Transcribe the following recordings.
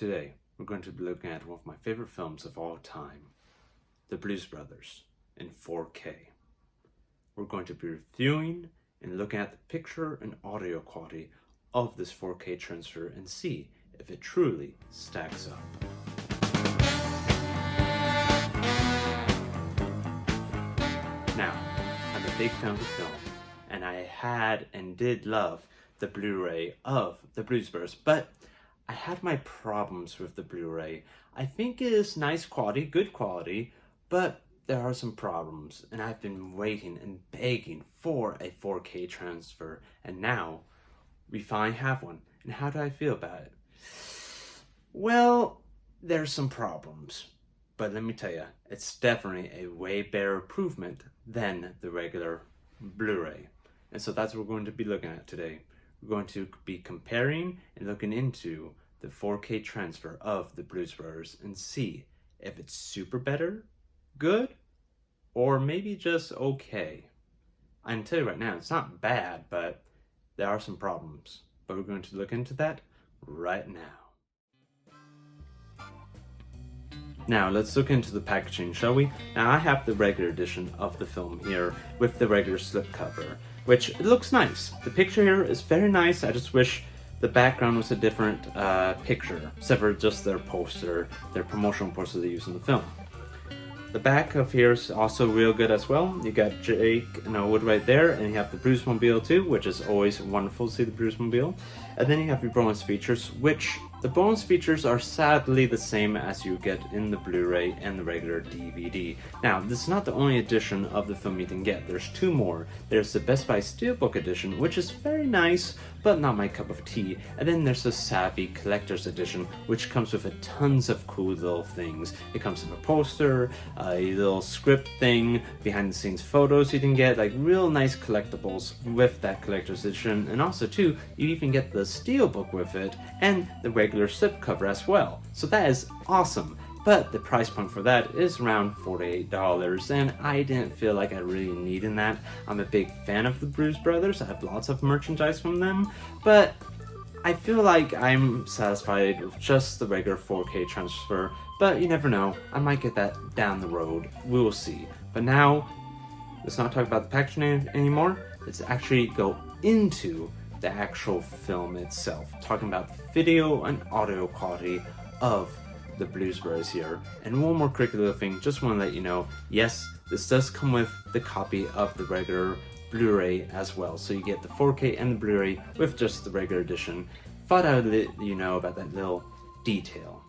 Today, we're going to be looking at one of my favorite films of all time, The Blues Brothers, in 4K. We're going to be reviewing and looking at the picture and audio quality of this 4K transfer and see if it truly stacks up. Now, I'm a big fan of the film, and I had and did love the Blu-ray of The Blues Brothers, but I had my problems with the Blu-ray. I think it is nice quality, good quality, but there are some problems, and I've been waiting and begging for a 4K transfer, and now we finally have one. And how do I feel about it? Well, there's some problems, but let me tell you, it's definitely a way better improvement than the regular Blu-ray. And so that's what we're going to be looking at today. We're going to be comparing and looking into the 4K transfer of the Blues Brothers and see if it's super better, good, or maybe just okay. I can tell you right now, it's not bad, but there are some problems. But we're going to look into that right now. Now, let's look into the packaging, shall we? Now, I have the regular edition of the film here with the regular slipcover, which it looks nice. The picture here is very nice. I just wish the background was a different picture, except for just their poster, their promotional poster they use in the film. The back of here is also real good as well. You got Jake and Elwood right there, and you have the Bluesmobile too, which is always wonderful to see the Bluesmobile. And then you have your bonus features, which the bonus features are sadly the same as you get in the Blu-ray and the regular DVD. Now, this is not the only edition of the film you can get. There's two more. There's the Best Buy Steelbook edition, which is very nice, but not my cup of tea. And then there's the Savvy Collector's edition, which comes with tons of cool little things. It comes with a poster, a little script thing, behind the scenes photos you can get, like real nice collectibles with that collector's edition. And also too, you even get the Steelbook with it, and the regular slipcover as well. So that is awesome. But the price point for that is around $48, and I didn't feel like I really needed that. I'm a big fan of the Blues Brothers. I have lots of merchandise from them, but I feel like I'm satisfied with just the regular 4K transfer. But you never know, I might get that down the road. We will see. But now, let's not talk about the packaging anymore. Let's actually go into the actual film itself, talking about the video and audio quality of the Blues Brothers here. And one more quick little thing, just want to let you know, yes, this does come with the copy of the regular Blu-ray as well. So you get the 4K and the Blu-ray with just the regular edition. Thought I would let you know about that little detail.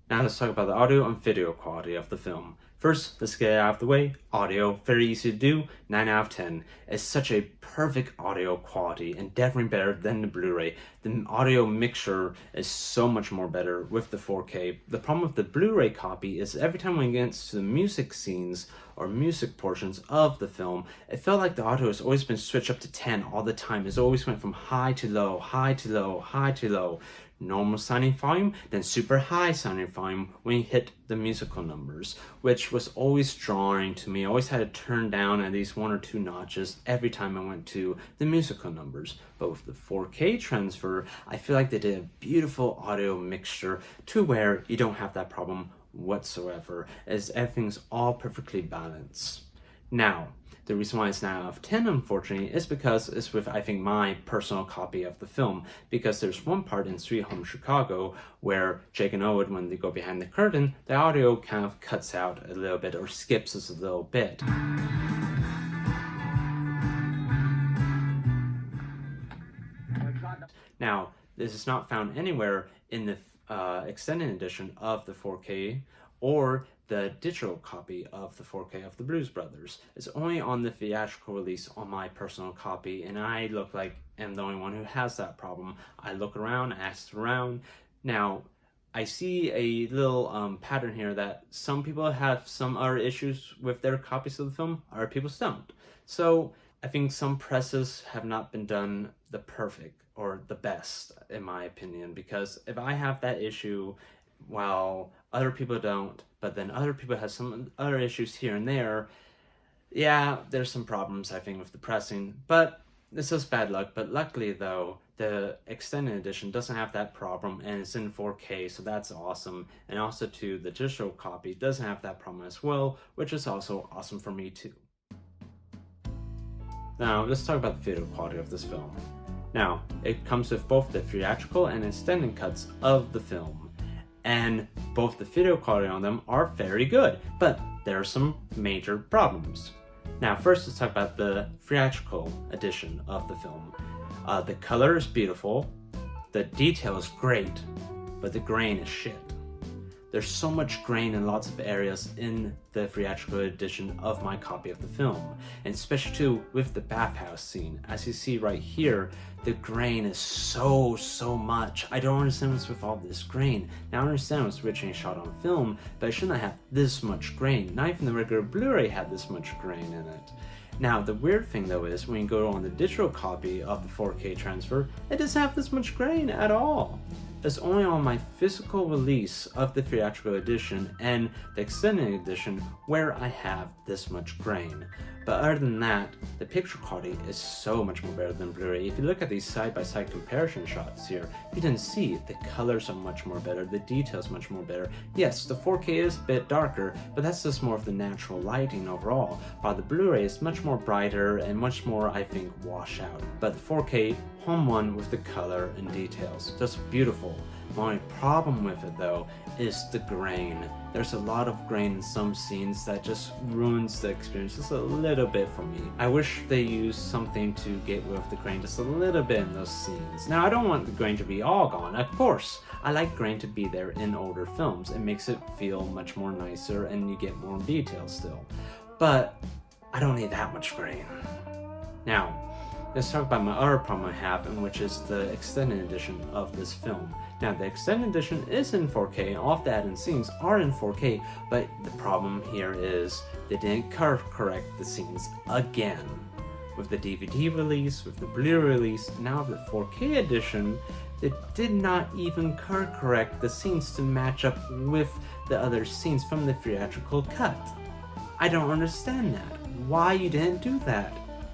Now let's talk about the audio and video quality of the film. First, let's get it out of the way. Audio, very easy to do, 9 out of 10. It's such a perfect audio quality and definitely better than the Blu-ray. The audio mixture is so much more better with the 4K. The problem with the Blu-ray copy is every time we get to the music scenes or music portions of the film, it felt like the audio has always been switched up to 10 all the time. It's always went from high to low, high to low, high to low. Normal sounding volume, then super high sounding volume when you hit the musical numbers, which was always jarring to me. I always had to turn down at least 1 or 2 notches every time I went to the musical numbers. But with the 4K transfer, I feel like they did a beautiful audio mixture to where you don't have that problem whatsoever, as everything's all perfectly balanced. Now, the reason why it's 9 out of 10, unfortunately, is because it's with, I think, my personal copy of the film. Because there's one part in Sweet Home Chicago where Jake and Owen, when they go behind the curtain, the audio kind of cuts out a little bit or skips us a little bit. Now, this is not found anywhere in the extended edition of the 4K or the digital copy of the 4K of the Blues Brothers. It's only on the theatrical release on my personal copy, and I look like I'm the only one who has that problem. I look around, asked around. Now, I see a little pattern here that some people have some other issues with their copies of the film, other people don't. So I think some presses have not been done the perfect or the best, in my opinion, because if I have that issue while other people don't, but then other people have some other issues here and there, yeah, there's some problems, I think, with the pressing. But this is bad luck. But luckily, though, the extended edition doesn't have that problem, and it's in 4K, so that's awesome. And also too, the digital copy doesn't have that problem as well, which is also awesome for me too. Now, let's talk about the video quality of this film. Now, it comes with both the theatrical and extended cuts of the film, and both the video quality on them are very good, but there are some major problems. Now, first let's talk about the theatrical edition of the film. The color is beautiful, the detail is great, but the grain is shit. There's so much grain in lots of areas in the theatrical edition of my copy of the film, and especially too with the bathhouse scene. As you see right here, the grain is so much. I don't understand what's with all this grain. Now I understand what's originally shot on film, but it shouldn't have this much grain. Not even the regular Blu-ray had this much grain in it. Now, the weird thing though is when you go on the digital copy of the 4K transfer, it doesn't have this much grain at all. It's only on my physical release of the theatrical edition and the extended edition where I have this much grain. But other than that, the picture quality is so much more better than Blu-ray. If you look at these side-by-side comparison shots here, you can see the colors are much more better, the details much more better. Yes, the 4K is a bit darker, but that's just more of the natural lighting overall, while the Blu-ray is much more brighter and much more, I think, wash out. But the 4K, home one with the color and details, just beautiful. My only problem with it though is the grain. There's a lot of grain in some scenes that just ruins the experience just a little bit for me. I wish they used something to get rid of the grain just a little bit in those scenes. Now I don't want the grain to be all gone, of course. I like grain to be there in older films. It makes it feel much more nicer and you get more details still. But I don't need that much grain. Now, let's talk about my other problem I have, and which is the extended edition of this film. Now, the extended edition is in 4K, and all of the added scenes are in 4K, but the problem here is they didn't color correct the scenes again. With the DVD release, with the Blu-ray release, now the 4K edition, they did not even color correct the scenes to match up with the other scenes from the theatrical cut. I don't understand that. Why you didn't do that?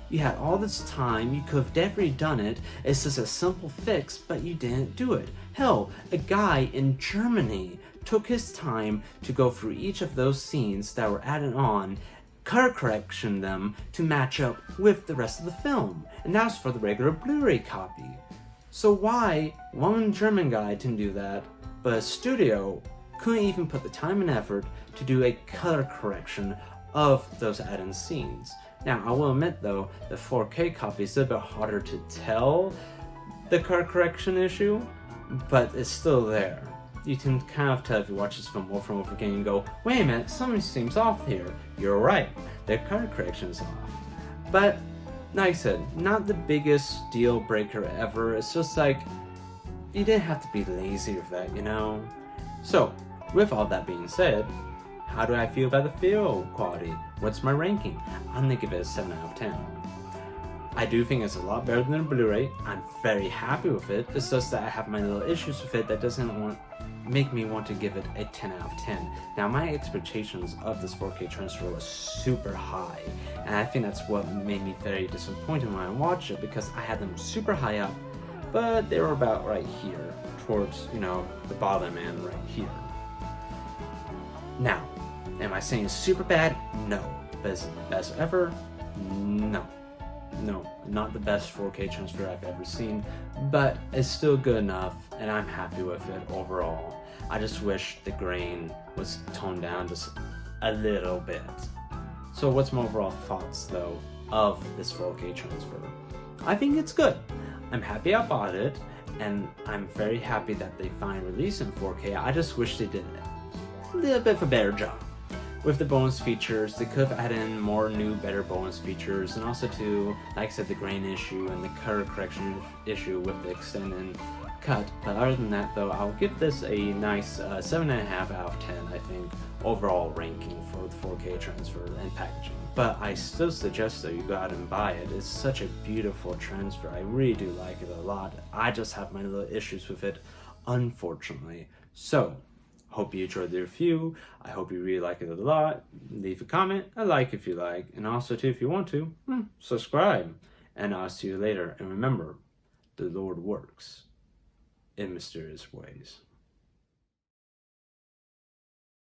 You had all this time, you could have definitely done it. It's just a simple fix, but you didn't do it. Hell, a guy in Germany took his time to go through each of those scenes that were added on, color correction them to match up with the rest of the film. And that was for the regular Blu-ray copy. So why one German guy didn't do that, but a studio couldn't even put the time and effort to do a color correction of those added scenes? Now, I will admit though, the 4K copy is a bit harder to tell the color correction issue, but it's still there. You can kind of tell if you watch this film over and over again and go, wait a minute, something seems off here. You're right, the color correction is off. But, like I said, not the biggest deal breaker ever. It's just like, you didn't have to be lazy with that, you know? So, with all that being said, how do I feel about the video quality? What's my ranking? I'm gonna give it a 7 out of 10. I do think it's a lot better than a Blu-ray. I'm very happy with it. It's just that I have my little issues with it that doesn't make me want to give it a 10 out of 10. Now, my expectations of this 4K transfer was super high, and I think that's what made me very disappointed when I watched it, because I had them super high up, but they were about right here, towards, you know, the bottom end right here. Now, am I saying it's super bad? No. But is it the best ever? No. No, not the best 4K transfer I've ever seen, but it's still good enough, and I'm happy with it overall. I just wish the grain was toned down just a little bit. So what's my overall thoughts, though, of this 4K transfer? I think it's good. I'm happy I bought it, and I'm very happy that they finally released in 4K. I just wish they did a little bit of a better job. With the bonus features, they could have added in more new, better bonus features, and also to, like I said, the grain issue and the color correction issue with the extended cut. But other than that, though, I'll give this a nice 7.5 out of 10, I think, overall ranking for the 4K transfer and packaging. But I still suggest that you go out and buy it. It's such a beautiful transfer. I really do like it a lot. I just have my little issues with it, unfortunately. So, hope you enjoyed the review. I hope you really like it a lot. Leave a comment, a like if you like, and also too, if you want to, subscribe. And I'll see you later. And remember, the Lord works in mysterious ways.